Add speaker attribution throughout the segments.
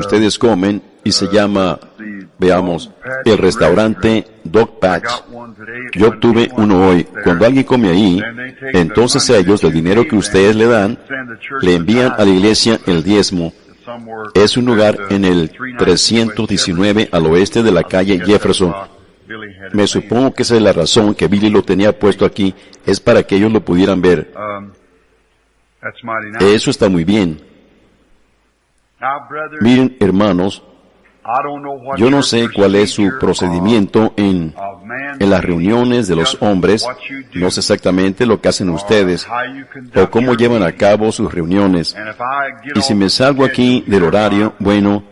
Speaker 1: ustedes comen y se llama, veamos, el restaurante Dog Patch. Yo obtuve uno hoy. Cuando alguien come ahí, entonces ellos, del dinero que ustedes le dan, le envían a la iglesia el diezmo. Es un lugar en el 319 al oeste de la calle Jefferson. Me supongo que esa es la razón que Billy lo tenía puesto aquí, es para que ellos lo pudieran ver. Eso está muy bien. Miren, hermanos, yo no sé cuál es su procedimiento en las reuniones de los hombres, no sé exactamente lo que hacen ustedes, o cómo llevan a cabo sus reuniones. Y si me salgo aquí del horario, bueno,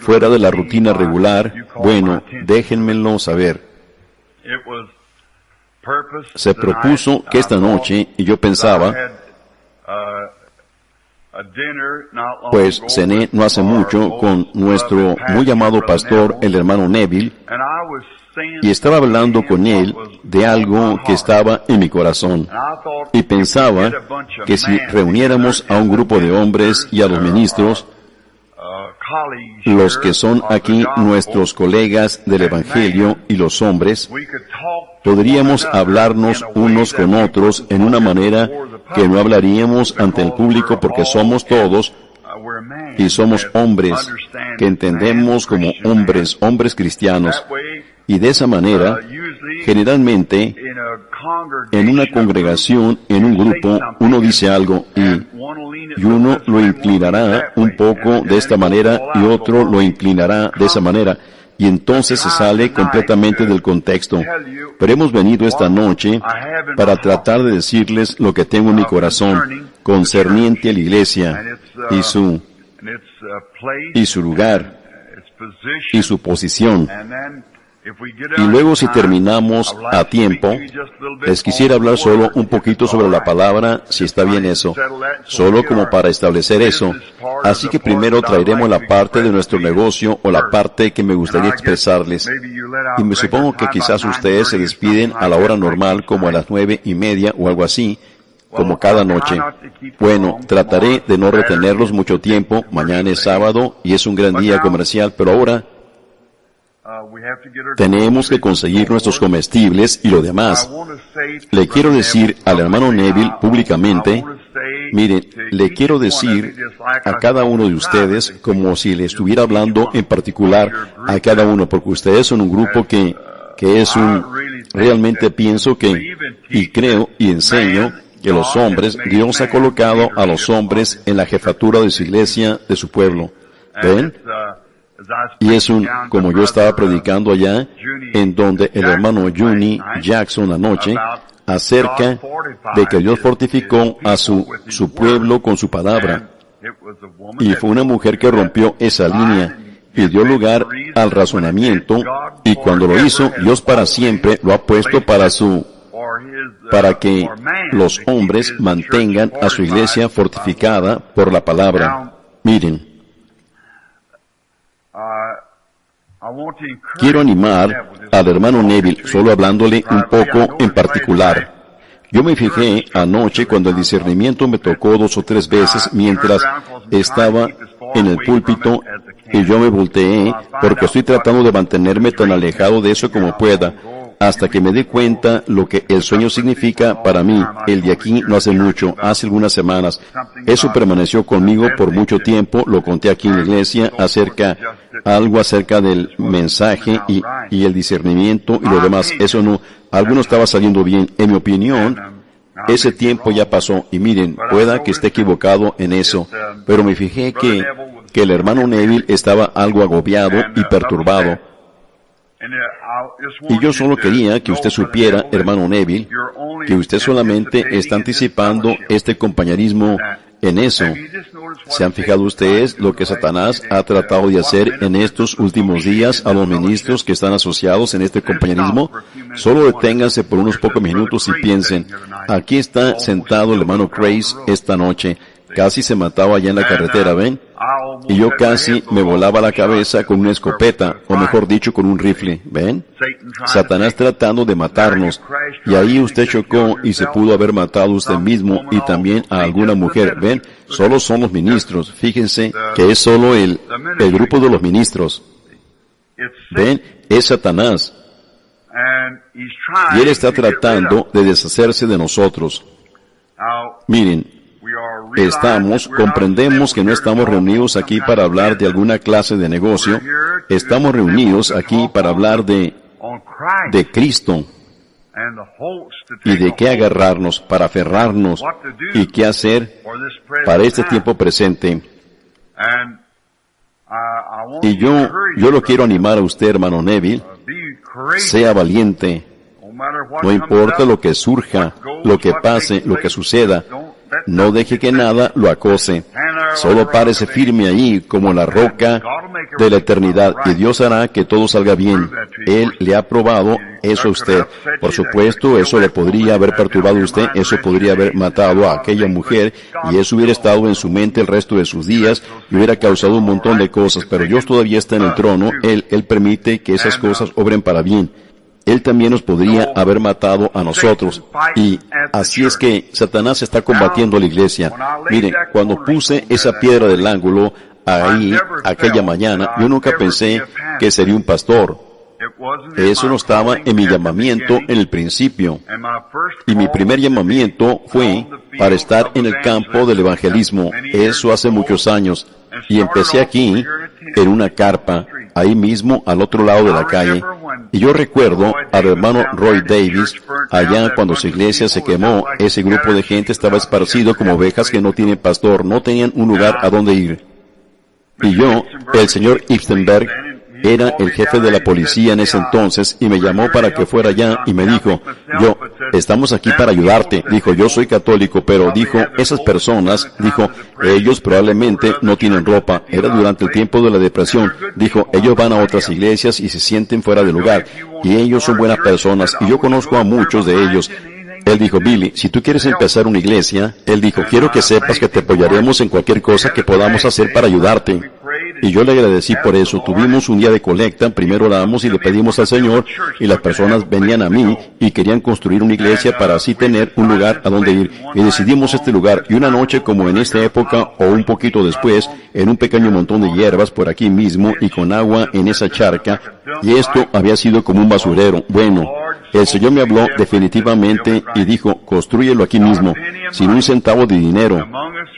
Speaker 1: fuera de la rutina regular, bueno, déjenmelo saber. Se propuso que esta noche, y yo pensaba, pues cené no hace mucho con nuestro muy amado pastor, el hermano Neville, y estaba hablando con él de algo que estaba en mi corazón. Y pensaba que si reuniéramos a un grupo de hombres y a los ministros, los que son aquí nuestros colegas del Evangelio y los hombres, podríamos hablarnos unos con otros en una manera que no hablaríamos ante el público porque somos todos y somos hombres que entendemos como hombres cristianos. Y de esa manera, generalmente, en una congregación, en un grupo, uno dice algo y uno lo inclinará un poco de esta manera y otro lo inclinará de esa manera. Y entonces se sale completamente del contexto. Pero hemos venido esta noche para tratar de decirles lo que tengo en mi corazón concerniente a la iglesia y su lugar y su posición. Y luego, si terminamos a tiempo, les quisiera hablar solo un poquito sobre la palabra, si está bien eso, solo como para establecer eso. Así que primero traeremos la parte de nuestro negocio o la parte que me gustaría expresarles. Y me supongo que quizás ustedes se despiden a la hora normal, como a las 9:30 o algo así, como cada noche. Bueno, trataré de no retenerlos mucho tiempo. Mañana es sábado y es un gran día comercial, pero ahora tenemos que conseguir nuestros comestibles y lo demás. Le quiero decir al hermano Neville públicamente, miren, le quiero decir a cada uno de ustedes como si le estuviera hablando en particular a cada uno, porque ustedes son un grupo que es realmente pienso que, y creo y enseño que los hombres, Dios ha colocado a los hombres en la jefatura de su iglesia, de su pueblo. ¿Ven? Y es como yo estaba predicando allá, en donde el hermano Juni Jackson anoche, acerca de que Dios fortificó a su pueblo con su palabra. Y fue una mujer que rompió esa línea y dio lugar al razonamiento, y cuando lo hizo, Dios para siempre lo ha puesto para que los hombres mantengan a su iglesia fortificada por la palabra. Miren, quiero animar al hermano Neville, solo hablándole un poco en particular. Yo me fijé anoche cuando el discernimiento me tocó 2 o 3 veces mientras estaba en el púlpito, y yo me volteé porque estoy tratando de mantenerme tan alejado de eso como pueda, hasta que me dé cuenta lo que el sueño significa para mí. El de aquí no hace mucho, hace algunas semanas. Eso permaneció conmigo por mucho tiempo, lo conté aquí en la iglesia, algo acerca del mensaje y el discernimiento y lo demás. Eso algo no estaba saliendo bien. En mi opinión, ese tiempo ya pasó, y miren, pueda que esté equivocado en eso, pero me fijé que el hermano Neville estaba algo agobiado y perturbado. Y yo solo quería que usted supiera, hermano Neville, que usted solamente está anticipando este compañerismo en eso. ¿Se han fijado ustedes lo que Satanás ha tratado de hacer en estos últimos días a los ministros que están asociados en este compañerismo? Solo deténganse por unos pocos minutos y piensen, aquí está sentado el hermano Grace esta noche. Casi se mataba allá en la carretera, ¿ven? Y yo casi me volaba la cabeza con una escopeta, o mejor dicho, con un rifle, ¿ven? Satanás tratando de matarnos. Y ahí usted chocó y se pudo haber matado usted mismo y también a alguna mujer, ¿ven? Solo son los ministros. Fíjense que es solo el grupo de los ministros. ¿Ven? Es Satanás. Y él está tratando de deshacerse de nosotros. Miren, comprendemos que no estamos reunidos aquí para hablar de alguna clase de negocio. Estamos reunidos aquí para hablar de Cristo y de qué agarrarnos, para aferrarnos y qué hacer para este tiempo presente. Y yo lo quiero animar a usted, hermano Neville, sea valiente. No importa lo que surja, lo que pase, lo que suceda, no deje que nada lo acose. Solo párese firme allí como la roca de la eternidad y Dios hará que todo salga bien. Él le ha probado eso a usted. Por supuesto, eso le podría haber perturbado a usted, eso podría haber matado a aquella mujer y eso hubiera estado en su mente el resto de sus días y hubiera causado un montón de cosas. Pero Dios todavía está en el trono. Él permite que esas cosas obren para bien. Él también nos podría haber matado a nosotros. Y así es que Satanás está combatiendo a la iglesia. Miren, cuando puse esa piedra del ángulo ahí, aquella mañana, yo nunca pensé que sería un pastor. Eso no estaba en mi llamamiento en el principio. Y mi primer llamamiento fue para estar en el campo del evangelismo. Eso hace muchos años. Y empecé aquí, en una carpa, ahí mismo al otro lado de la calle. Y yo recuerdo al hermano Roy Davis, allá cuando su iglesia se quemó, ese grupo de gente estaba esparcido como ovejas que no tienen pastor, no tenían un lugar a donde ir. Y yo, el señor Iftenberg, era el jefe de la policía en ese entonces y me llamó para que fuera allá y me dijo, estamos aquí para ayudarte. Dijo, yo soy católico, pero dijo, esas personas, dijo, ellos probablemente no tienen ropa. Era durante el tiempo de la depresión. Dijo, ellos van a otras iglesias y se sienten fuera de lugar. Y ellos son buenas personas y yo conozco a muchos de ellos. Él dijo, Billy, si tú quieres empezar una iglesia, él dijo, quiero que sepas que te apoyaremos en cualquier cosa que podamos hacer para ayudarte. Y yo le agradecí por eso. Tuvimos un día de colecta, primero oramos y le pedimos al Señor, y las personas venían a mí y querían construir una iglesia para así tener un lugar a donde ir. Y decidimos este lugar, y una noche como en esta época, o un poquito después, en un pequeño montón de hierbas por aquí mismo, y con agua en esa charca, y esto había sido como un basurero. Bueno, el Señor me habló definitivamente y dijo, construyelo aquí mismo, sin un centavo de dinero.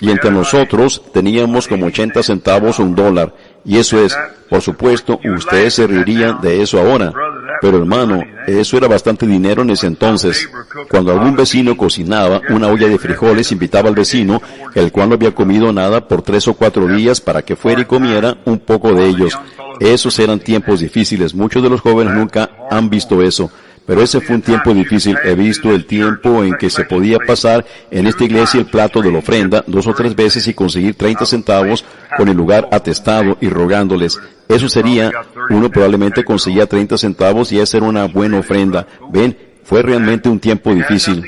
Speaker 1: Y entre nosotros teníamos como 80 centavos o $1. Y eso es, por supuesto, ustedes se reirían de eso ahora. Pero hermano, eso era bastante dinero en ese entonces. Cuando algún vecino cocinaba una olla de frijoles, invitaba al vecino, el cual no había comido nada por 3 o 4 días para que fuera y comiera un poco de ellos. Esos eran tiempos difíciles. Muchos de los jóvenes nunca han visto eso. Pero ese fue un tiempo difícil. He visto el tiempo en que se podía pasar en esta iglesia el plato de la ofrenda 2 o 3 veces y conseguir 30 centavos con el lugar atestado y rogándoles. Eso sería, uno probablemente conseguía 30 centavos y esa era una buena ofrenda. Ven, fue realmente un tiempo difícil.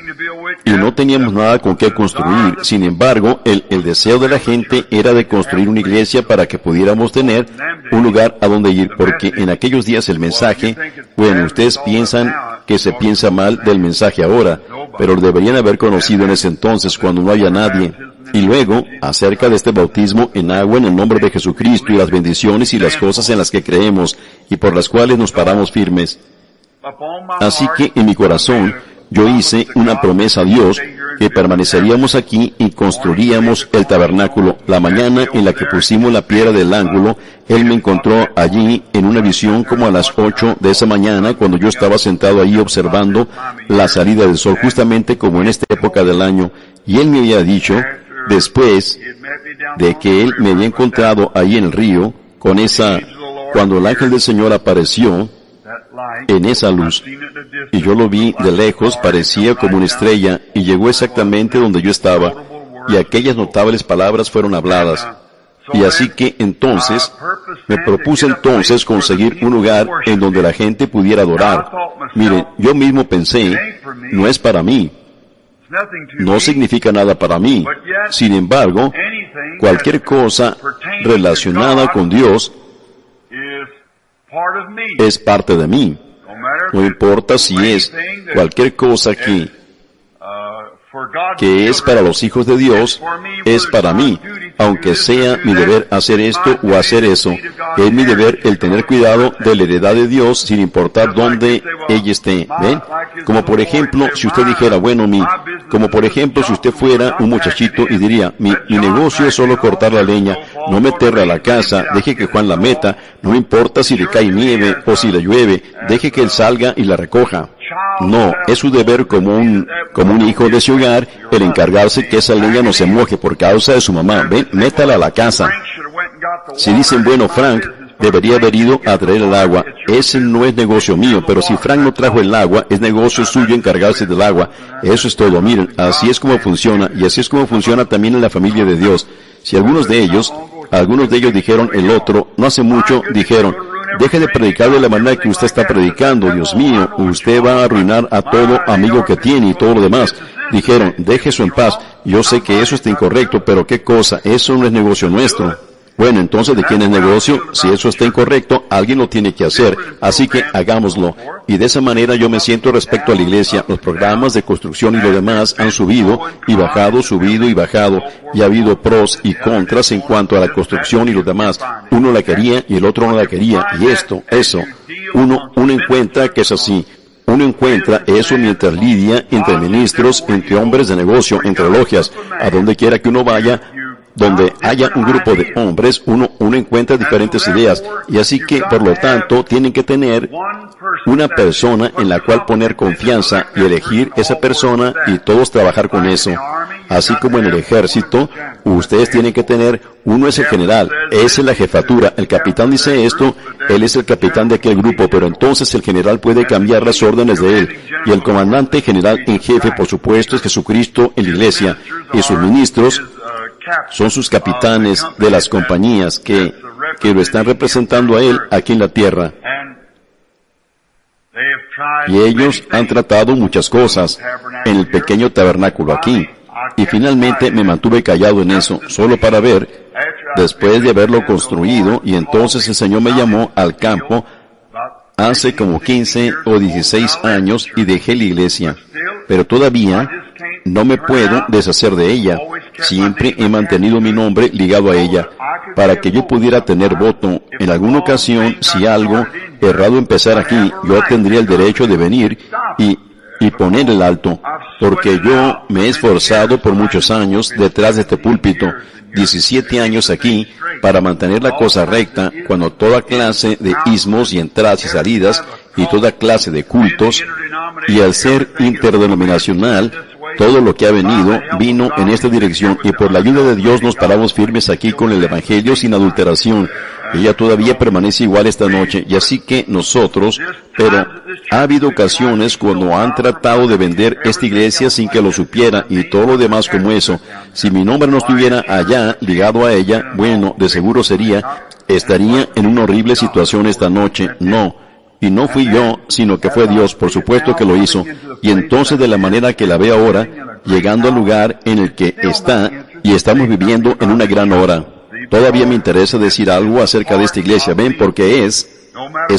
Speaker 1: Y no teníamos nada con qué construir. Sin embargo, el deseo de la gente era de construir una iglesia para que pudiéramos tener un lugar a donde ir, porque en aquellos días el mensaje, bueno, ustedes piensan que se piensa mal del mensaje ahora, pero lo deberían haber conocido en ese entonces cuando no había nadie. Y luego, acerca de este bautismo en agua en el nombre de Jesucristo y las bendiciones y las cosas en las que creemos y por las cuales nos paramos firmes. Así que en mi corazón, yo hice una promesa a Dios que permaneceríamos aquí y construiríamos el tabernáculo. La mañana en la que pusimos la piedra del ángulo, Él me encontró allí en una visión como a las 8 de esa mañana, cuando yo estaba sentado ahí observando la salida del sol, justamente como en esta época del año. Y Él me había dicho, después de que Él me había encontrado ahí en el río, cuando el ángel del Señor apareció, en esa luz, y yo lo vi de lejos, parecía como una estrella, y llegó exactamente donde yo estaba, y aquellas notables palabras fueron habladas. Y así que entonces, me propuse entonces conseguir un lugar en donde la gente pudiera adorar. Miren, yo mismo pensé, no es para mí. no significa nada para mí. Sin embargo, cualquier cosa relacionada con Dios es parte de mí. No importa si es cualquier cosa que es para los hijos de Dios, es para mí. Aunque sea mi deber hacer esto o hacer eso, es mi deber el tener cuidado de la heredad de Dios sin importar dónde ella esté. ¿Ven? Como por ejemplo, si usted dijera, como por ejemplo, si usted fuera un muchachito y diría, mi negocio es solo cortar la leña, no meterla a la casa, deje que Juan la meta, no importa si le cae nieve o si le llueve, deje que él salga y la recoja. No, es su deber como un hijo de ese hogar el encargarse que esa leña no se moje por causa de su mamá. Ven, métala a la casa. Si dicen, Frank debería haber ido a traer el agua, ese no es negocio mío, pero si Frank no trajo el agua, es negocio suyo encargarse del agua. Eso es todo. Miren, así es como funciona, y así es como funciona también en la familia de Dios. Si algunos de ellos dijeron no hace mucho, dijeron, deje de predicar de la manera que usted está predicando, Dios mío, usted va a arruinar a todo amigo que tiene y todo lo demás. Dijeron, deje eso en paz, yo sé que eso está incorrecto, pero qué cosa, eso no es negocio nuestro. Bueno, entonces, ¿de quién es negocio? Si eso está incorrecto, alguien lo tiene que hacer, así que hagámoslo. Y de esa manera yo me siento respecto a la iglesia. Los programas de construcción y lo demás han subido y bajado, y ha habido pros y contras en cuanto a la construcción y lo demás. Uno la quería y el otro no la quería, y uno encuentra que es así. Uno encuentra eso mientras lidia entre ministros, entre hombres de negocio, entre logias, a donde quiera que uno vaya. Donde haya un grupo de hombres, uno encuentra diferentes ideas, y así que, por lo tanto, tienen que tener una persona en la cual poner confianza y elegir esa persona y todos trabajar con eso. Así como en el ejército, ustedes tienen que tener, uno es el general, esa es la jefatura, el capitán dice esto, él es el capitán de aquel grupo, pero entonces el general puede cambiar las órdenes de él, y el comandante general en jefe, por supuesto, es Jesucristo en la iglesia, y sus ministros son sus capitanes de las compañías que lo están representando a él aquí en la tierra. Y ellos han tratado muchas cosas en el pequeño tabernáculo aquí. Y finalmente me mantuve callado en eso, solo para ver, después de haberlo construido, y entonces el Señor me llamó al campo hace como 15 o 16 años y dejé la iglesia. Pero todavía no me puedo deshacer de ella. Siempre he mantenido mi nombre ligado a ella, para que yo pudiera tener voto. En alguna ocasión, si algo errado empezara aquí, yo tendría el derecho de venir y poner el alto, porque yo me he esforzado por muchos años detrás de este púlpito, 17 años aquí, para mantener la cosa recta, cuando toda clase de ismos y entradas y salidas, y toda clase de cultos, y al ser interdenominacional, todo lo que ha vino en esta dirección, y por la ayuda de Dios nos paramos firmes aquí con el Evangelio sin adulteración. Ella todavía permanece igual esta noche, y así que nosotros, pero ha habido ocasiones cuando han tratado de vender esta iglesia sin que lo supiera, y todo lo demás como eso. Si mi nombre no estuviera allá, ligado a ella, bueno, de seguro estaría en una horrible situación esta noche. No. Y no fui yo, sino que fue Dios, por supuesto que lo hizo. Y entonces, de la manera que la ve ahora, llegando al lugar en el que está, y estamos viviendo en una gran hora. Todavía me interesa decir algo acerca de esta iglesia, ven, porque es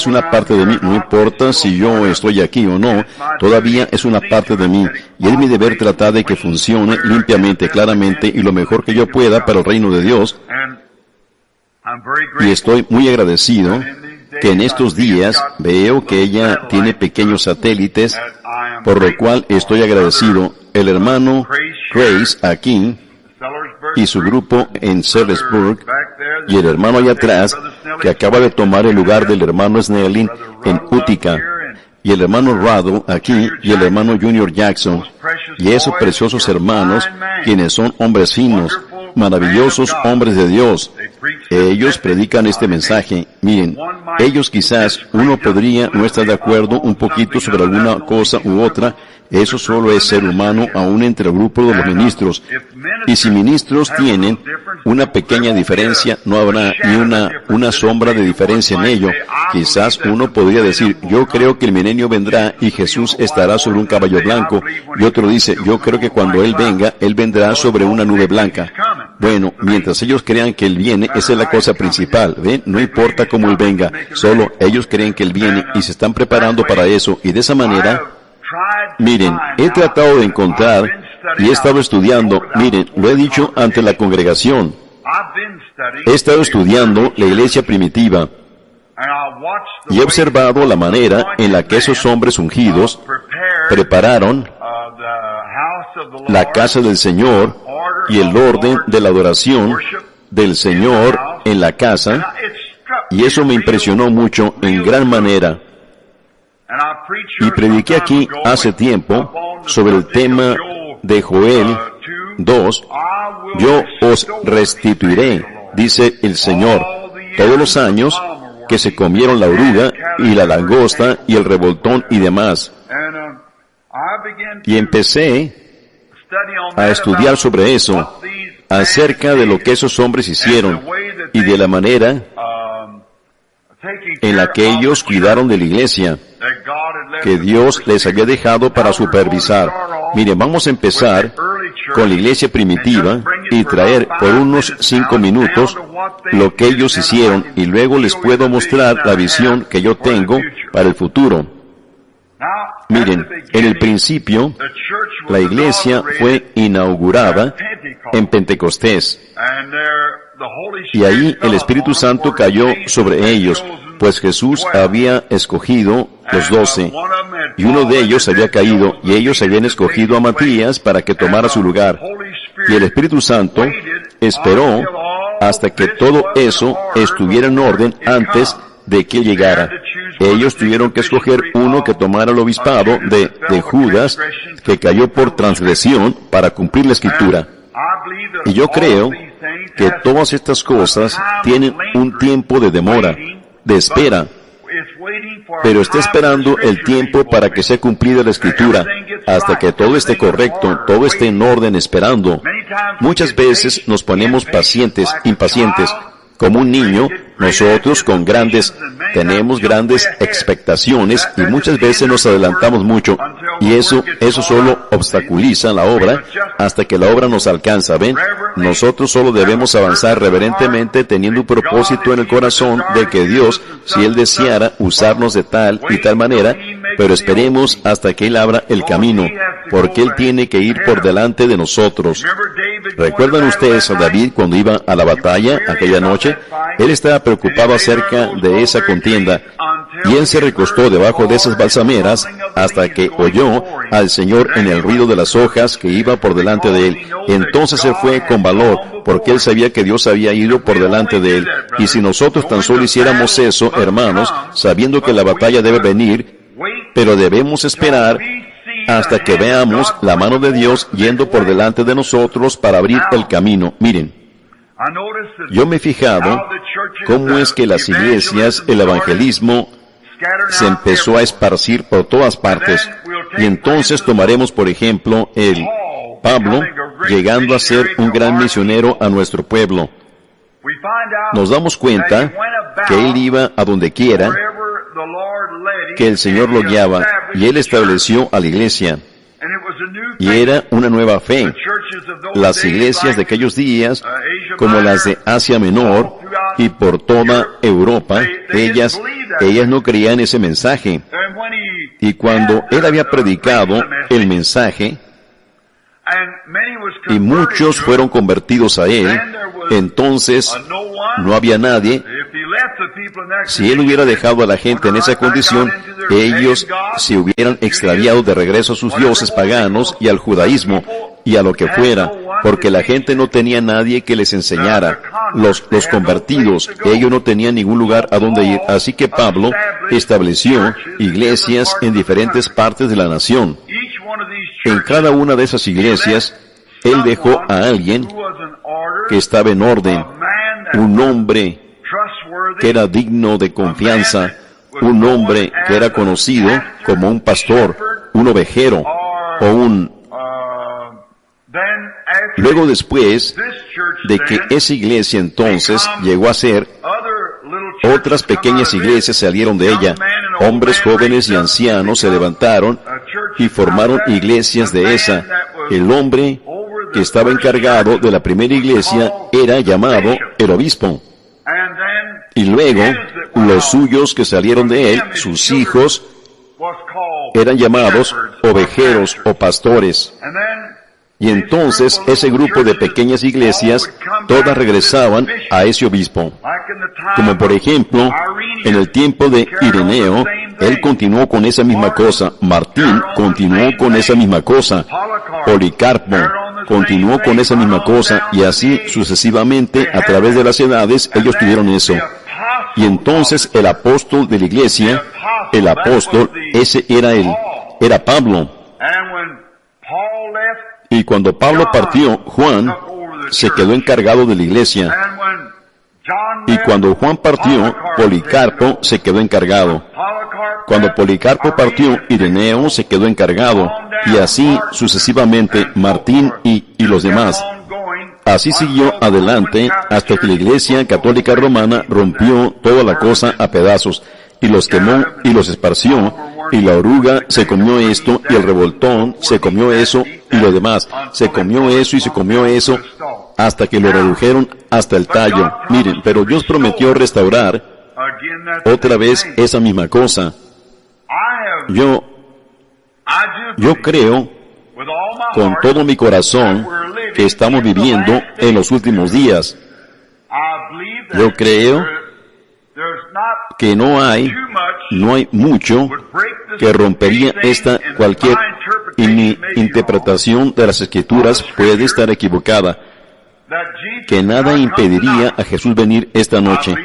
Speaker 1: una parte de mí. No importa si yo estoy aquí o no, todavía es una parte de mí. Y es mi deber tratar de que funcione limpiamente, claramente, y lo mejor que yo pueda para el reino de Dios. Y estoy muy agradecido que en estos días veo que ella tiene pequeños satélites, por lo cual estoy agradecido. El hermano Grace aquí y su grupo en Sellersburg, y el hermano allá atrás que acaba de tomar el lugar del hermano Snelling en Utica, y el hermano Rado aquí y el hermano Junior Jackson, y esos preciosos hermanos quienes son hombres finos, maravillosos hombres de Dios. Ellos predican este mensaje. Miren, ellos quizás uno podría no estar de acuerdo un poquito sobre alguna cosa u otra, Eso solo es ser humano aún entre el grupo de los ministros. Y si ministros tienen una pequeña diferencia, no habrá ni una sombra de diferencia en ello. Quizás uno podría decir, yo creo que el milenio vendrá y Jesús estará sobre un caballo blanco. Y otro dice, yo creo que cuando Él venga, Él vendrá sobre una nube blanca. Bueno, mientras ellos crean que Él viene, esa es la cosa principal. ¿Ven? No importa cómo Él venga, solo ellos creen que Él viene y se están preparando para eso. Y de esa manera, miren, he tratado de encontrar y he estado estudiando, miren, lo he dicho ante la congregación. He estado estudiando la iglesia primitiva y he observado la manera en la que esos hombres ungidos prepararon la casa del Señor y el orden de la adoración del Señor en la casa, y eso me impresionó mucho en gran manera. Y prediqué aquí hace tiempo sobre el tema de Joel 2, yo os restituiré, dice el Señor, todos los años que se comieron la oruga y la langosta y el revoltón y demás. Y empecé a estudiar sobre eso, acerca de lo que esos hombres hicieron y de la manera en la que ellos cuidaron de la iglesia, que Dios les había dejado para supervisar. Miren, vamos a empezar con la iglesia primitiva y traer por unos 5 minutos lo que ellos hicieron, y luego les puedo mostrar la visión que yo tengo para el futuro. Miren, en el principio, la iglesia fue inaugurada en Pentecostés, y ahí el Espíritu Santo cayó sobre ellos, pues Jesús había escogido los 12, y uno de ellos había caído, y ellos habían escogido a Matías para que tomara su lugar. Y el Espíritu Santo esperó hasta que todo eso estuviera en orden antes de que llegara. Ellos tuvieron que escoger uno que tomara el obispado de Judas, que cayó por transgresión, para cumplir la Escritura. Y yo creo que todas estas cosas tienen un tiempo de demora, de espera, pero está esperando el tiempo para que sea cumplida la Escritura, hasta que todo esté correcto, todo esté en orden, esperando. Muchas veces nos ponemos pacientes, impacientes. Como un niño, nosotros tenemos grandes expectaciones y muchas veces nos adelantamos mucho, y eso solo obstaculiza la obra hasta que la obra nos alcanza. ¿Ven? Nosotros solo debemos avanzar reverentemente teniendo un propósito en el corazón de que Dios, si Él deseara, usarnos de tal y tal manera, pero esperemos hasta que Él abra el camino, porque Él tiene que ir por delante de nosotros. ¿Recuerdan ustedes a David cuando iba a la batalla aquella noche? Él estaba preocupado acerca de esa contienda, y él se recostó debajo de esas balsameras hasta que oyó al Señor en el ruido de las hojas que iba por delante de él. Entonces él fue con valor, porque él sabía que Dios había ido por delante de él. Y si nosotros tan solo hiciéramos eso, hermanos, sabiendo que la batalla debe venir, pero debemos esperar hasta que veamos la mano de Dios yendo por delante de nosotros para abrir el camino. Miren, yo me he fijado cómo es que las iglesias, el evangelismo, se empezó a esparcir por todas partes. Y entonces tomaremos, por ejemplo, el Pablo llegando a ser un gran misionero a nuestro pueblo. Nos damos cuenta que él iba a donde quiera, que el Señor lo guiaba, y él estableció a la iglesia. Y era una nueva fe. Las iglesias de aquellos días, como las de Asia Menor y por toda Europa, ellas no creían ese mensaje. Y cuando él había predicado el mensaje, y muchos fueron convertidos a él, entonces no había nadie. Si él hubiera dejado a la gente en esa condición, ellos se hubieran extraviado de regreso a sus dioses paganos y al judaísmo y a lo que fuera, porque la gente no tenía nadie que les enseñara. Los convertidos, ellos no tenían ningún lugar a donde ir. Así que Pablo estableció iglesias en diferentes partes de la nación. En cada una de esas iglesias, él dejó a alguien que estaba en orden, un hombre que era digno de confianza, un hombre que era conocido como un pastor, un ovejero, o un... Luego, después de que esa iglesia entonces llegó a ser, otras pequeñas iglesias salieron de ella. Hombres jóvenes y ancianos se levantaron y formaron iglesias de esa. El hombre que estaba encargado de la primera iglesia era llamado el obispo. Y luego, los suyos que salieron de él, sus hijos, eran llamados ovejeros o pastores. Y entonces ese grupo de pequeñas iglesias, todas regresaban a ese obispo. Como por ejemplo, en el tiempo de Ireneo, él continuó con esa misma cosa. Martín continuó con esa misma cosa. Policarpo continuó con esa misma cosa. Y así sucesivamente, a través de las edades, ellos tuvieron eso. Y entonces el apóstol de la iglesia, el apóstol, ese era él, era Pablo. Y cuando Pablo partió, Juan se quedó encargado de la iglesia. Y cuando Juan partió, Policarpo se quedó encargado. Cuando Policarpo partió, Ireneo se quedó encargado. Y así sucesivamente, Martín y los demás. Así siguió adelante hasta que la Iglesia Católica Romana rompió toda la cosa a pedazos, y los quemó y los esparció, y la oruga se comió esto, y el revoltón se comió eso, y lo demás, se comió eso y se comió eso, hasta que lo redujeron hasta el tallo. Miren, pero Dios prometió restaurar otra vez esa misma cosa. Yo creo con todo mi corazón que estamos viviendo en los últimos días. Yo creo que no hay mucho que rompería cualquier interpretación de las Escrituras puede estar equivocada, que nada impediría a Jesús venir esta noche.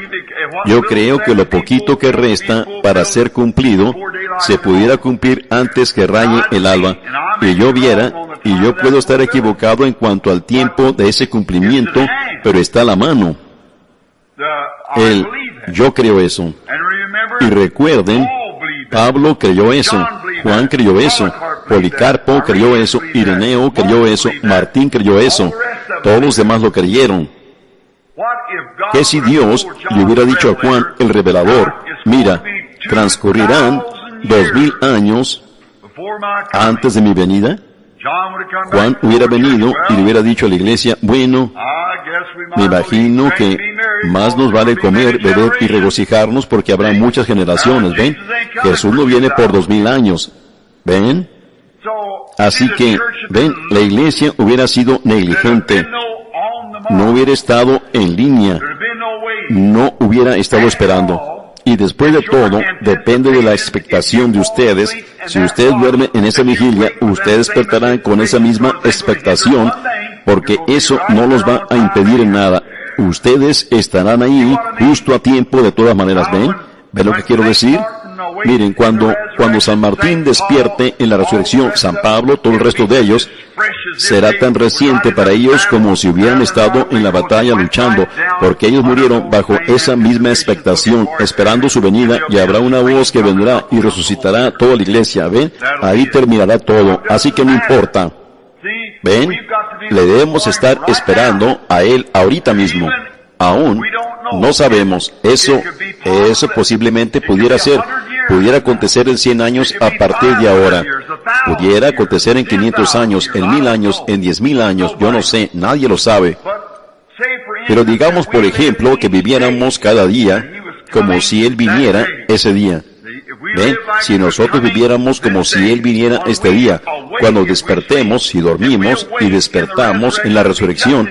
Speaker 1: Yo creo que lo poquito que resta para ser cumplido se pudiera cumplir antes que raye el alba, y yo viera, y yo puedo estar equivocado en cuanto al tiempo de ese cumplimiento, pero está a la mano. Yo creo eso. Y recuerden, Pablo creyó eso, Juan creyó eso, Policarpo creyó eso, Ireneo creyó eso, Martín creyó eso, todos los demás lo creyeron. ¿Qué si Dios le hubiera dicho a Juan el revelador, mira, transcurrirán 2000 años antes de mi venida? Juan hubiera venido y le hubiera dicho a la iglesia, bueno, me imagino que más nos vale comer, beber y regocijarnos porque habrá muchas generaciones, ¿ven? Jesús no viene por 2000 años, ¿ven? Así que, ven, la iglesia hubiera sido negligente, no hubiera estado en línea, no hubiera estado esperando. Y después de todo, depende de la expectación de ustedes. Si ustedes duermen en esa vigilia, ustedes despertarán con esa misma expectación, porque eso no los va a impedir en nada. Ustedes estarán ahí justo a tiempo de todas maneras, ¿ven? ¿Ven lo que quiero decir? Miren, cuando San Martín despierte en la resurrección, San Pablo, todo el resto de ellos, será tan reciente para ellos como si hubieran estado en la batalla luchando, porque ellos murieron bajo esa misma expectación, esperando su venida, y habrá una voz que vendrá y resucitará toda la iglesia, ¿ven? Ahí terminará todo, así que no importa. ¿Ven? Le debemos estar esperando a Él ahorita mismo. Aún no sabemos. Eso posiblemente pudiera acontecer en 100 años a partir de ahora. Pudiera acontecer en 500 años, en 1000 años, en 10,000 años, yo no sé, nadie lo sabe. Pero digamos, por ejemplo, que viviéramos cada día como si Él viniera ese día. ¿Ven? Si nosotros viviéramos como si Él viniera este día, cuando despertemos, si dormimos y despertamos en la resurrección,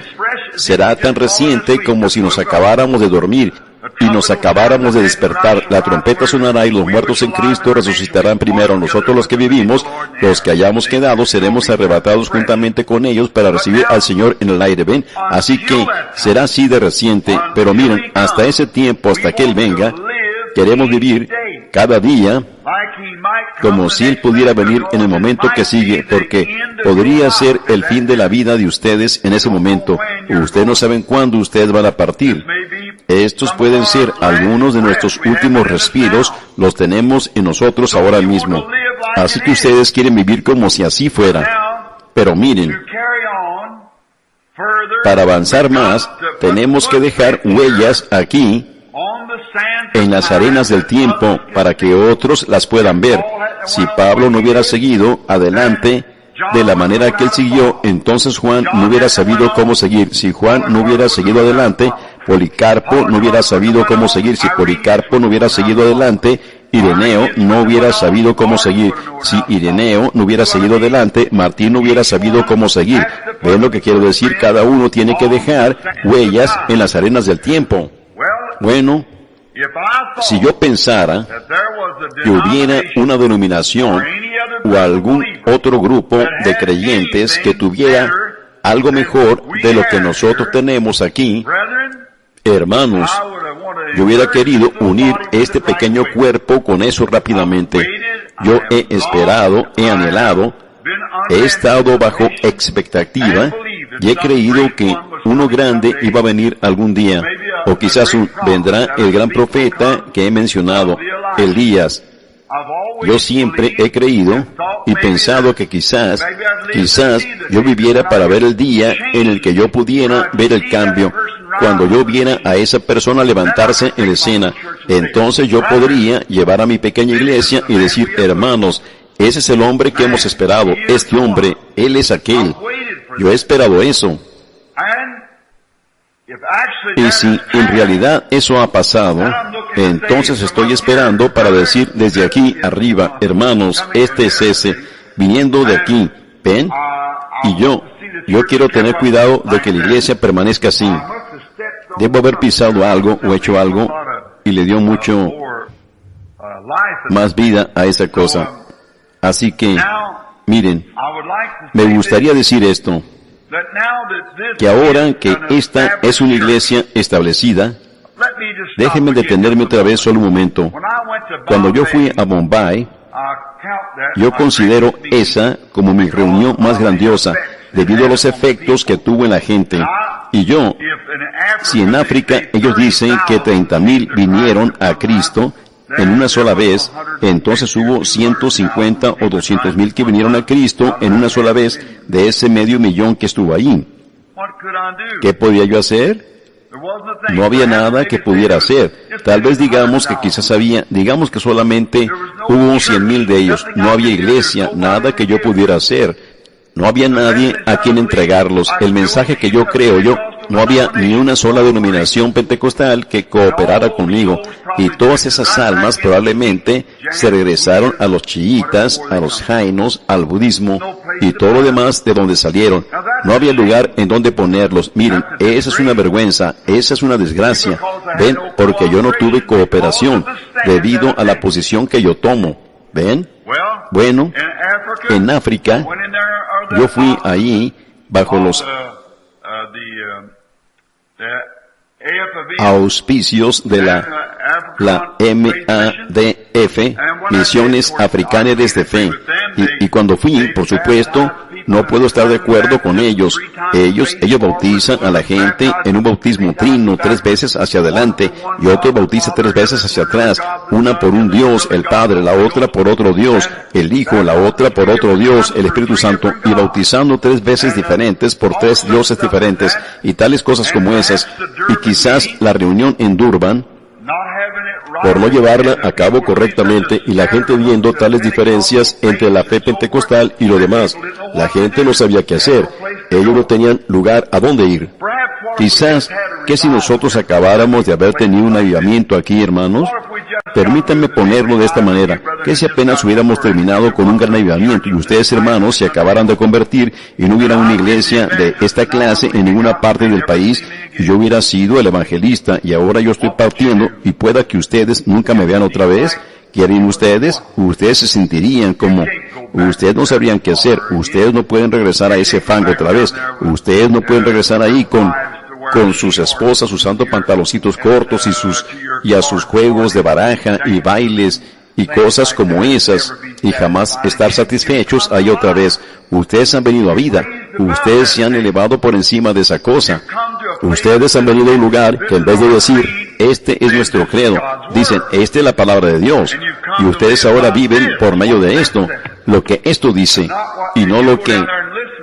Speaker 1: será tan reciente como si nos acabáramos de dormir y nos acabáramos de despertar. La trompeta sonará y los muertos en Cristo resucitarán primero. Nosotros los que vivimos, los que hayamos quedado, seremos arrebatados juntamente con ellos para recibir al Señor en el aire. ¿Ven? Así que será así de reciente. Pero miren, hasta ese tiempo, hasta que Él venga, queremos vivir cada día como si Él pudiera venir en el momento que sigue, porque podría ser el fin de la vida de ustedes en ese momento. Ustedes no saben cuándo ustedes van a partir. Estos pueden ser algunos de nuestros últimos respiros, los tenemos en nosotros ahora mismo. Así que ustedes quieren vivir como si así fuera. Pero miren, para avanzar más, tenemos que dejar huellas aquí, en las arenas del tiempo, para que otros las puedan ver. Si Pablo no hubiera seguido adelante de la manera que él siguió, entonces Juan no hubiera sabido cómo seguir. Si Juan no hubiera seguido adelante, Policarpo no hubiera sabido cómo seguir. Si Policarpo no hubiera seguido adelante, Ireneo no hubiera sabido cómo seguir. Si Ireneo no hubiera seguido adelante, Martín no hubiera sabido cómo seguir. ¿Ven lo que quiero decir? Cada uno tiene que dejar huellas en las arenas del tiempo. Bueno, si yo pensara que hubiera una denominación o algún otro grupo de creyentes que tuviera algo mejor de lo que nosotros tenemos aquí, hermanos, yo hubiera querido unir este pequeño cuerpo con eso rápidamente. Yo he esperado, he anhelado, he estado bajo expectativa y he creído que uno grande iba a venir algún día, o quizás vendrá el gran profeta que he mencionado, Elías. Yo siempre he creído y pensado que quizás yo viviera para ver el día en el que yo pudiera ver el cambio. Cuando yo viera a esa persona levantarse en escena, entonces yo podría llevar a mi pequeña iglesia y decir, hermanos, ese es el hombre que hemos esperado, este hombre, él es aquel. Yo he esperado eso. Y si en realidad eso ha pasado, entonces estoy esperando para decir desde aquí arriba, hermanos, este es ese, viniendo de aquí, ¿ven? Y yo quiero tener cuidado de que la iglesia permanezca así. Debo haber pisado algo o hecho algo y le dio mucho más vida a esa cosa. Así que, miren, me gustaría decir esto, que ahora que esta es una iglesia establecida, déjenme detenerme otra vez solo un momento. Cuando yo fui a Bombay, yo considero esa como mi reunión más grandiosa, debido a los efectos que tuvo en la gente. Y yo, si en África ellos dicen que 30,000 vinieron a Cristo en una sola vez, entonces hubo 150 o 200,000 que vinieron a Cristo en una sola vez de ese 500,000 que estuvo ahí. ¿Qué podía yo hacer? No había nada que pudiera hacer. Tal vez digamos que solamente hubo 100,000 de ellos. No había iglesia, nada que yo pudiera hacer. No había nadie a quien entregarlos. El mensaje que yo creo no había ni una sola denominación pentecostal que cooperara conmigo. Y todas esas almas probablemente se regresaron a los chiitas, a los jainos, al budismo y todo lo demás de donde salieron. No había lugar en donde ponerlos. Miren, esa es una vergüenza, esa es una desgracia. ¿Ven? Porque yo no tuve cooperación debido a la posición que yo tomo. ¿Ven? Bueno, en África, yo fui ahí bajo los auspicios de la MADF, Misiones Africanas de Fe. Y cuando fui, por supuesto, no puedo estar de acuerdo con ellos. Ellos bautizan a la gente en un bautismo trino 3 veces hacia adelante y otro bautiza 3 veces hacia atrás. Una por un Dios, el Padre, la otra por otro Dios, el Hijo, la otra por otro Dios, el Espíritu Santo, y bautizando 3 veces diferentes por 3 dioses diferentes y tales cosas como esas. Y quizás la reunión en Durban, por no llevarla a cabo correctamente y la gente viendo tales diferencias entre la fe pentecostal y lo demás, la gente no sabía qué hacer. Ellos no tenían lugar a dónde ir. Quizás que si nosotros acabáramos de haber tenido un avivamiento aquí, hermanos, permítanme ponerlo de esta manera, que si apenas hubiéramos terminado con un gran avivamiento y ustedes, hermanos, se acabaran de convertir y no hubiera una iglesia de esta clase en ninguna parte del país, y yo hubiera sido el evangelista y ahora yo estoy partiendo y pueda que ustedes nunca me vean otra vez, ¿qué harían ustedes? Ustedes se sentirían como, ustedes no sabrían qué hacer, ustedes no pueden regresar a ese fango otra vez, ustedes no pueden regresar ahí con sus esposas usando pantaloncitos cortos y a sus juegos de baraja y bailes y cosas como esas, y jamás estar satisfechos ahí otra vez. Ustedes han venido a vida. Ustedes se han elevado por encima de esa cosa. Ustedes han venido a un lugar que en vez de decir, este es nuestro credo, dicen, esta es la palabra de Dios. Y ustedes ahora viven por medio de esto, lo que esto dice, y no lo que...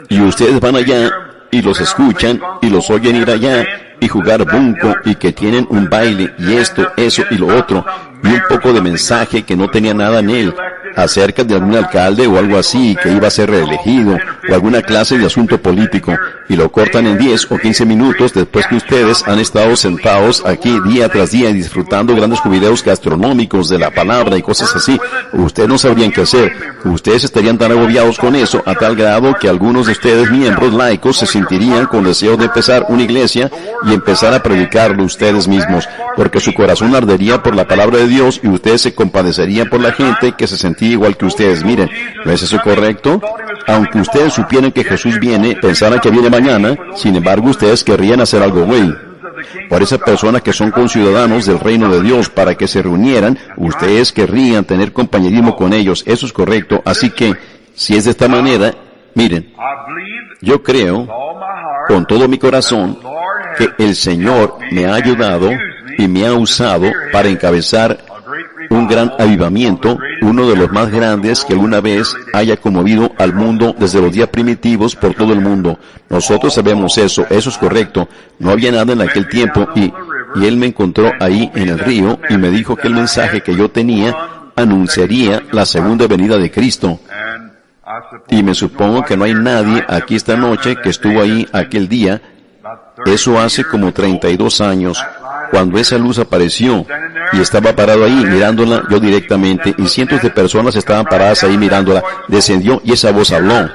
Speaker 1: Y ustedes van allá, y los escuchan, y los oyen ir allá, y jugar bunco, y que tienen un baile, y esto, eso, y lo otro, y un poco de mensaje que no tenía nada en él, acerca de algún alcalde o algo así, que iba a ser reelegido, o alguna clase de asunto político, y lo cortan en 10 o 15 minutos después que ustedes han estado sentados aquí día tras día disfrutando grandes jubileos gastronómicos de la palabra y cosas así. Ustedes no sabrían qué hacer. Ustedes estarían tan agobiados con eso a tal grado que algunos de ustedes miembros laicos se sentirían con deseo de empezar una iglesia y empezar a predicarlo ustedes mismos, porque su corazón ardería por la palabra de Dios y ustedes se compadecerían por la gente que se sentía igual que ustedes. Miren, ¿no es eso correcto? Aunque ustedes supieran que Jesús viene, pensaran que viene mañana, sin embargo ustedes querrían hacer algo hoy. Por esas personas que son conciudadanos del reino de Dios, para que se reunieran, ustedes querrían tener compañerismo con ellos. Eso es correcto. Así que, si es de esta manera, miren, yo creo con todo mi corazón que el Señor me ha ayudado y me ha usado para encabezar un gran avivamiento, uno de los más grandes que alguna vez haya conmovido al mundo desde los días primitivos por todo el mundo. Nosotros sabemos eso es correcto. No había nada en aquel tiempo y Él me encontró ahí en el río y me dijo que el mensaje que yo tenía anunciaría la segunda venida de Cristo. Y me supongo que no hay nadie aquí esta noche que estuvo ahí aquel día. Eso hace como 32 años. Cuando esa luz apareció y estaba parado ahí mirándola yo directamente y cientos de personas estaban paradas ahí mirándola, descendió y esa voz habló.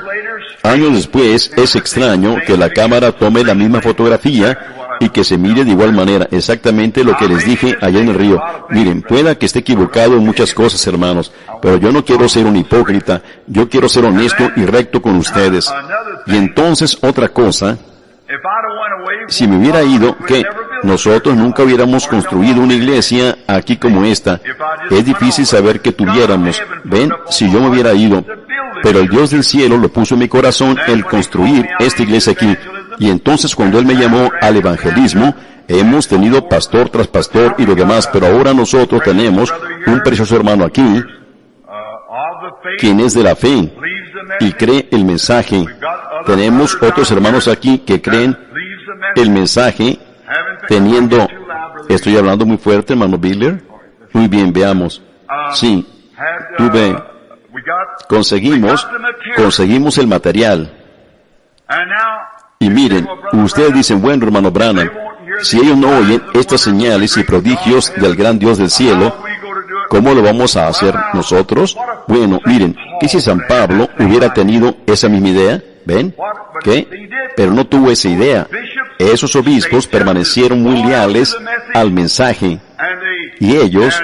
Speaker 1: Años después es extraño que la cámara tome la misma fotografía y que se mire de igual manera, exactamente lo que les dije allá en el río. Miren, pueda que esté equivocado en muchas cosas, hermanos, pero yo no quiero ser un hipócrita, yo quiero ser honesto y recto con ustedes. Y entonces otra cosa, si me hubiera ido, que nosotros nunca hubiéramos construido una iglesia aquí como esta. Es difícil saber que tuviéramos. Ven, si yo me hubiera ido. Pero el Dios del cielo lo puso en mi corazón el construir esta iglesia aquí. Y entonces cuando Él me llamó al evangelismo, hemos tenido pastor tras pastor y lo demás, pero ahora nosotros tenemos un precioso hermano aquí, quien es de la fe y cree el mensaje. Tenemos otros hermanos aquí que creen el mensaje, teniendo... Estoy hablando muy fuerte, hermano Biller. Muy bien, veamos. Sí, conseguimos el material. Y miren, ustedes dicen, bueno, hermano Branham, si ellos no oyen estas señales y prodigios del gran Dios del cielo, ¿cómo lo vamos a hacer nosotros? Bueno, miren, ¿qué si San Pablo hubiera tenido esa misma idea? ¿Ven? ¿Qué? Pero no tuvo esa idea. Esos obispos permanecieron muy leales al mensaje. Y ellos,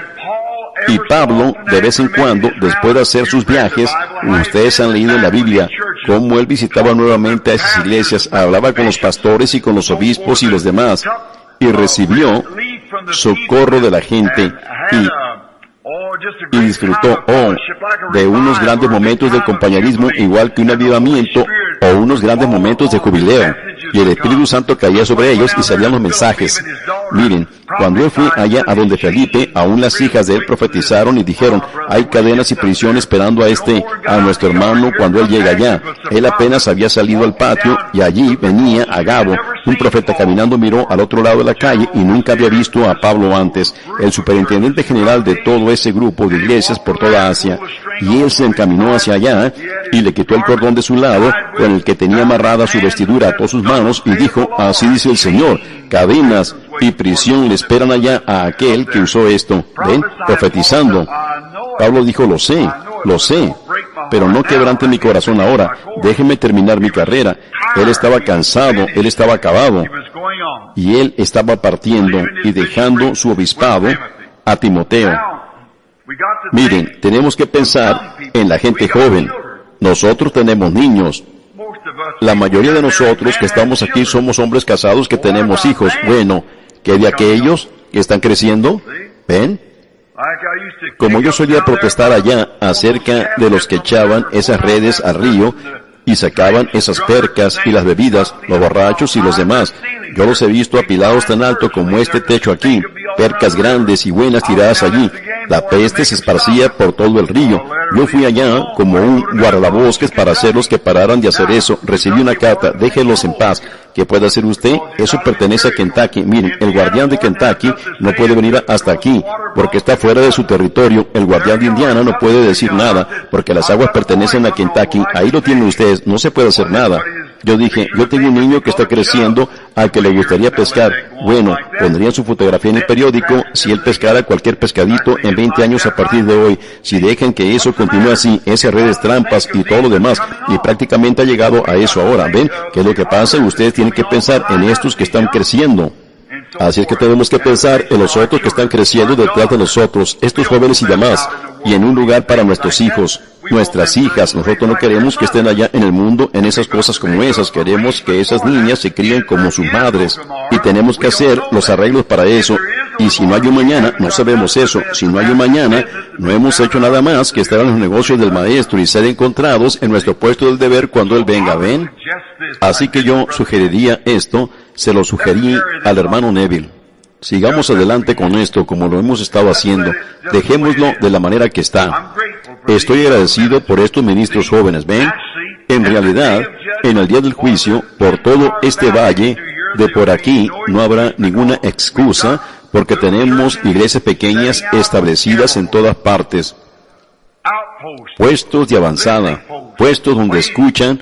Speaker 1: y Pablo, de vez en cuando, después de hacer sus viajes, ustedes han leído en la Biblia cómo él visitaba nuevamente a esas iglesias, hablaba con los pastores y con los obispos y los demás, y recibió socorro de la gente, y disfrutó de unos grandes momentos de compañerismo, igual que un avivamiento o unos grandes momentos de jubileo, y el Espíritu Santo caía sobre ellos y salían los mensajes. Miren, cuando él fue allá a donde Felipe, aún las hijas de él profetizaron y dijeron, hay cadenas y prisión esperando a nuestro hermano cuando él llega allá. Él apenas había salido al patio y allí venía Agabo, un profeta caminando, miró al otro lado de la calle y nunca había visto a Pablo antes, el superintendente general de todo ese grupo de iglesias por toda Asia. Y él se encaminó hacia allá y le quitó el cordón de su lado con el que tenía amarrada su vestidura a todas sus manos y dijo, así dice el Señor, cadenas y prisión le esperan allá a aquel que usó esto. ¿Ven? Profetizando. Pablo dijo, lo sé, pero no quebrante mi corazón ahora, déjeme terminar mi carrera. Él estaba cansado, él estaba acabado, y él estaba partiendo y dejando su obispado a Timoteo. Miren, tenemos que pensar en la gente joven. Nosotros tenemos niños. La mayoría de nosotros que estamos aquí somos hombres casados que tenemos hijos. Bueno, ¿qué de aquellos que están creciendo? ¿Ven? Como yo solía protestar allá acerca de los que echaban esas redes al río y sacaban esas percas y las bebidas, los borrachos y los demás, yo los he visto apilados tan alto como este techo aquí, percas grandes y buenas tiradas allí. La peste se esparcía por todo el río. Yo fui allá como un guardabosques para hacerlos que pararan de hacer eso. Recibí una carta, déjenlos en paz. ¿Qué puede hacer usted? Eso pertenece a Kentucky. Miren, el guardián de Kentucky no puede venir hasta aquí, porque está fuera de su territorio. El guardián de Indiana no puede decir nada, porque las aguas pertenecen a Kentucky. Ahí lo tienen ustedes, no se puede hacer nada. Yo dije, yo tengo un niño que está creciendo al que le gustaría pescar. Bueno, pondrían su fotografía en el periódico si él pescara cualquier pescadito en 20 años a partir de hoy. Si dejan que eso continúe así, esas redes trampas y todo lo demás, y prácticamente ha llegado a eso ahora. ¿Ven? ¿Qué es lo que pasa? Ustedes tienen que pensar en estos que están creciendo. Así es que tenemos que pensar en los otros que están creciendo detrás de nosotros, estos jóvenes y demás, y en un lugar para nuestros hijos, nuestras hijas. Nosotros no queremos que estén allá en el mundo en esas cosas como esas. Queremos que esas niñas se críen como sus madres, y tenemos que hacer los arreglos para eso. Y si no hay un mañana, no sabemos eso. Si no hay un mañana, no hemos hecho nada más que estar en los negocios del Maestro y ser encontrados en nuestro puesto del deber cuando Él venga. ¿Ven? Así que yo sugeriría esto, se lo sugerí al hermano Neville. Sigamos adelante con esto como lo hemos estado haciendo. Dejémoslo de la manera que está. Estoy agradecido por estos ministros jóvenes. ¿Ven? En realidad, en el día del juicio, por todo este valle de por aquí, no habrá ninguna excusa, porque tenemos iglesias pequeñas establecidas en todas partes. Puestos de avanzada, puestos donde escuchan,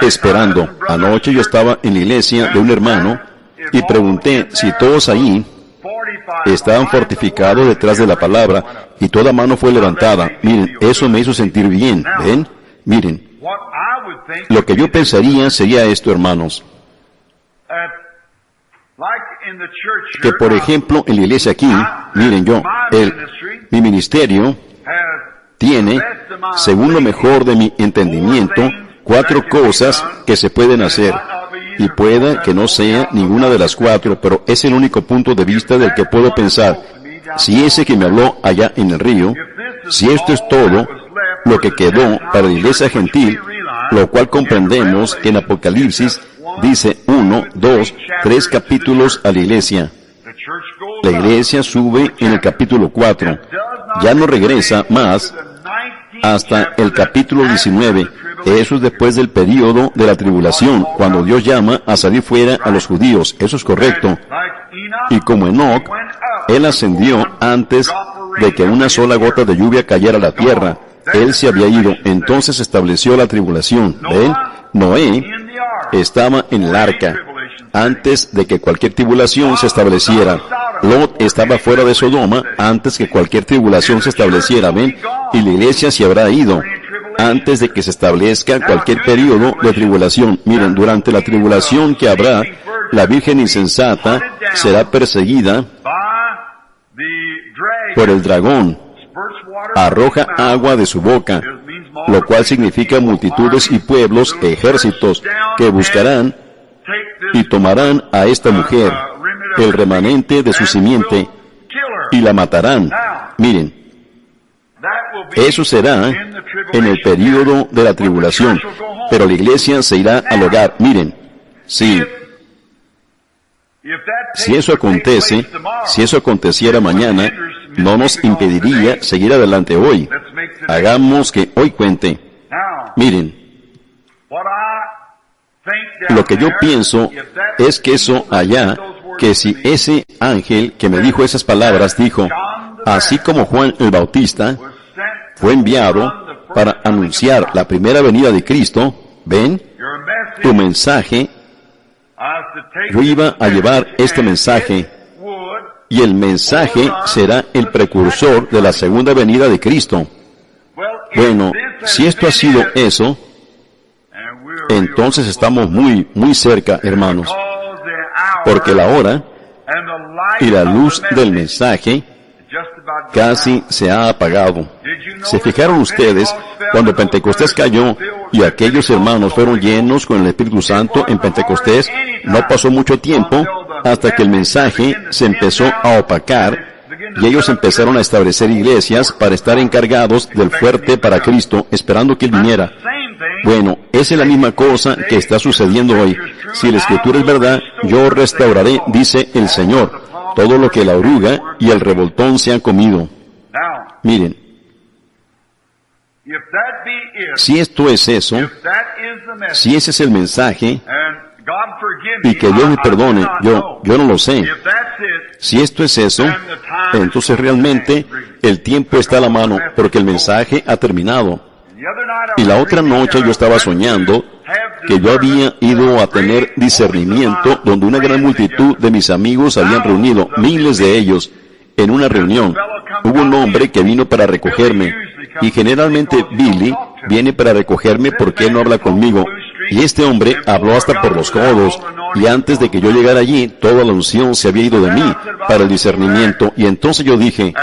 Speaker 1: esperando. Anoche yo estaba en la iglesia de un hermano y pregunté si todos ahí estaban fortificados detrás de la palabra, y toda mano fue levantada. Miren, eso me hizo sentir bien. ¿Ven? Miren, lo que yo pensaría sería esto, hermanos, que por ejemplo en la iglesia aquí, miren, mi ministerio tiene, según lo mejor de mi entendimiento, 4 cosas que se pueden hacer, y pueda que no sea ninguna de las 4, pero es el único punto de vista del que puedo pensar. Si ese que me habló allá en el río, si esto es todo lo que quedó para la iglesia gentil, lo cual comprendemos que en Apocalipsis dice 1, 2, 3 capítulos a la iglesia. La iglesia sube en el capítulo 4, ya no regresa más hasta el capítulo 19. Eso es después del período de la tribulación, cuando Dios llama a salir fuera a los judíos. Eso es correcto. Y como Enoc, él ascendió antes de que una sola gota de lluvia cayera a la tierra. Él se había ido, entonces estableció la tribulación. ¿Ven? Noé estaba en el arca antes de que cualquier tribulación se estableciera. Lot estaba fuera de Sodoma antes que cualquier tribulación se estableciera. ¿Ven? Y la iglesia se habrá ido antes de que se establezca cualquier periodo de tribulación. Miren, durante la tribulación que habrá, la Virgen insensata será perseguida por el dragón. Arroja agua de su boca, lo cual significa multitudes y pueblos, ejércitos, que buscarán y tomarán a esta mujer, el remanente de su simiente, y la matarán. Miren, eso será en el período de la tribulación, pero la iglesia se irá al hogar. Miren, si eso acontece, si eso aconteciera mañana, no nos impediría seguir adelante hoy. Hagamos que hoy cuente. Miren, lo que yo pienso es que eso allá, que si ese ángel que me dijo esas palabras dijo, así como Juan el Bautista fue enviado para anunciar la primera venida de Cristo, ven, tu mensaje, yo iba a llevar este mensaje, y el mensaje será el precursor de la segunda venida de Cristo. Bueno, si esto ha sido eso, entonces estamos muy, muy cerca, hermanos, porque la hora y la luz del mensaje casi se ha apagado. ¿Se fijaron ustedes cuando Pentecostés cayó y aquellos hermanos fueron llenos con el Espíritu Santo en Pentecostés? No pasó mucho tiempo hasta que el mensaje se empezó a opacar y ellos empezaron a establecer iglesias para estar encargados del fuerte para Cristo, esperando que Él viniera. Bueno, esa es la misma cosa que está sucediendo hoy. Si la Escritura es verdad, yo restauraré, dice el Señor, todo lo que la oruga y el revoltón se han comido. Miren, si esto es eso, si ese es el mensaje, y que Dios me perdone, yo no lo sé. Si esto es eso, entonces realmente el tiempo está a la mano, porque el mensaje ha terminado. Y la otra noche yo estaba soñando que yo había ido a tener discernimiento, donde una gran multitud de mis amigos habían reunido, miles de ellos, en una reunión. Hubo un hombre que vino para recogerme, y generalmente Billy viene para recogerme porque él no habla conmigo. Y este hombre habló hasta por los codos, y antes de que yo llegara allí, toda la unción se había ido de mí para el discernimiento. Y entonces yo dije,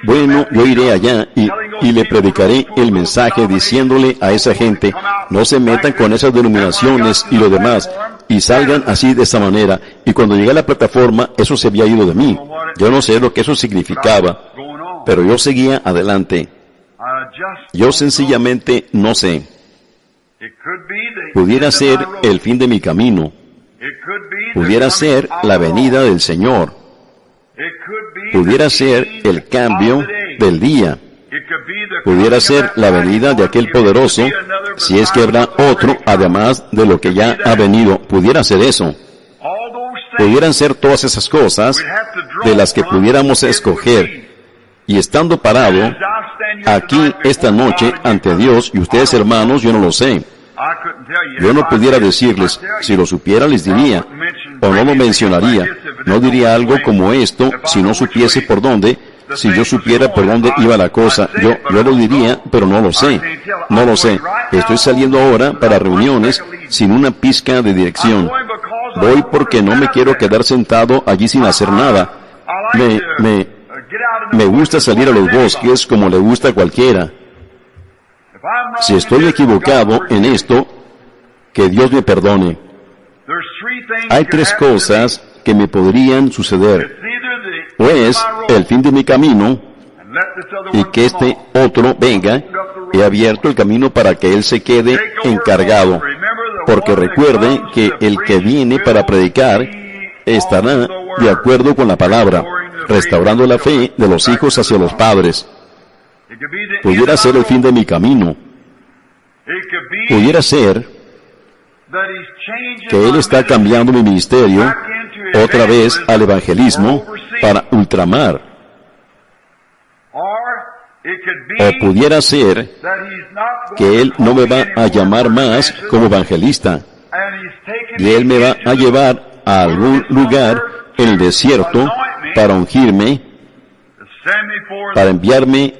Speaker 1: bueno, yo iré allá y le predicaré el mensaje diciéndole a esa gente, no se metan con esas denominaciones y lo demás, y salgan así de esa manera. Y cuando llegué a la plataforma, eso se había ido de mí. Yo no sé lo que eso significaba, pero yo seguía adelante. Yo sencillamente no sé. Pudiera ser el fin de mi camino. Pudiera ser la venida del Señor. Pudiera ser el cambio del día. Pudiera ser la venida de aquel poderoso, si es que habrá otro, además de lo que ya ha venido. Pudiera ser eso. Pudieran ser todas esas cosas de las que pudiéramos escoger. Y estando parado aquí esta noche ante Dios, y ustedes hermanos, yo no lo sé. Yo no pudiera decirles, si lo supiera les diría, o no lo mencionaría. No diría algo como esto si no supiese por dónde. Si yo supiera por dónde iba la cosa, yo lo diría, pero no lo sé. No lo sé. Estoy saliendo ahora para reuniones sin una pizca de dirección. Voy porque no me quiero quedar sentado allí sin hacer nada. Me gusta salir a los bosques como le gusta a cualquiera. Si estoy equivocado en esto, que Dios me perdone. Hay tres cosas que me podrían suceder. O es el fin de mi camino, y que este otro venga. He abierto el camino para que Él se quede encargado. Porque recuerde que el que viene para predicar estará de acuerdo con la palabra, restaurando la fe de los hijos hacia los padres. Pudiera ser el fin de mi camino. Pudiera ser que Él está cambiando mi ministerio otra vez al evangelismo para ultramar. O pudiera ser que Él no me va a llamar más como evangelista, y Él me va a llevar a algún lugar en el desierto para ungirme, para enviarme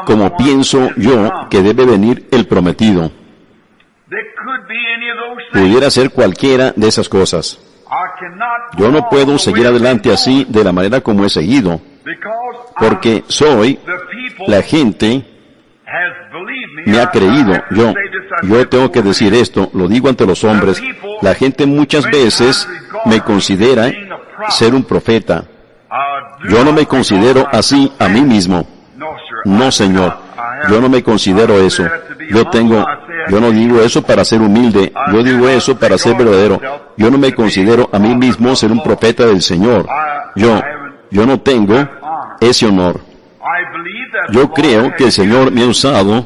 Speaker 1: como pienso yo que debe venir el prometido. Pudiera ser cualquiera de esas cosas. Yo no puedo seguir adelante así de la manera como he seguido, porque la gente me ha creído. Yo tengo que decir esto, lo digo ante los hombres. La gente muchas veces me considera ser un profeta. Yo no me considero así a mí mismo. No, Señor, yo no me considero eso. Yo no digo eso para ser humilde, yo digo eso para ser verdadero. Yo no me considero a mí mismo ser un profeta del Señor. Yo no tengo ese honor. Yo creo que el Señor me ha usado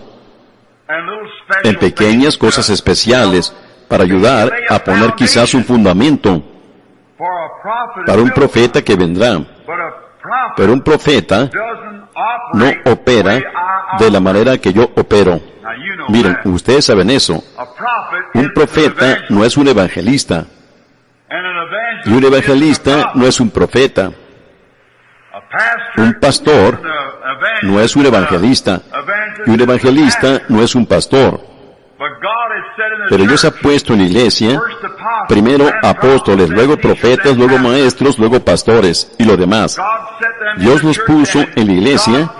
Speaker 1: en pequeñas cosas especiales para ayudar a poner quizás un fundamento para un profeta que vendrá. Pero un profeta no opera de la manera que yo opero. Miren, ustedes saben eso. Un profeta no es un evangelista. Y un evangelista no es un profeta. Un pastor no es un evangelista. Y un evangelista no es un pastor. Pero Dios ha puesto en la iglesia, primero apóstoles, luego profetas, luego maestros, luego pastores, y lo demás. Dios los puso en la iglesia,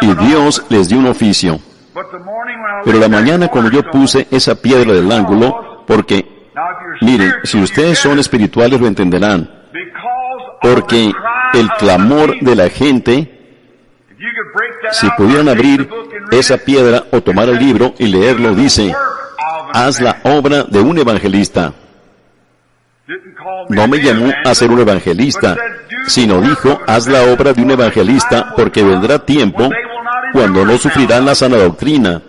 Speaker 1: y Dios les dio un oficio. Pero la mañana cuando yo puse esa piedra del ángulo, porque, miren, si ustedes son espirituales lo entenderán, porque el clamor de la gente. Si pudieran abrir esa piedra o tomar el libro y leerlo, dice, haz la obra de un evangelista. No me llamó a ser un evangelista, sino dijo, haz la obra de un evangelista, porque vendrá tiempo cuando no sufrirán la sana doctrina,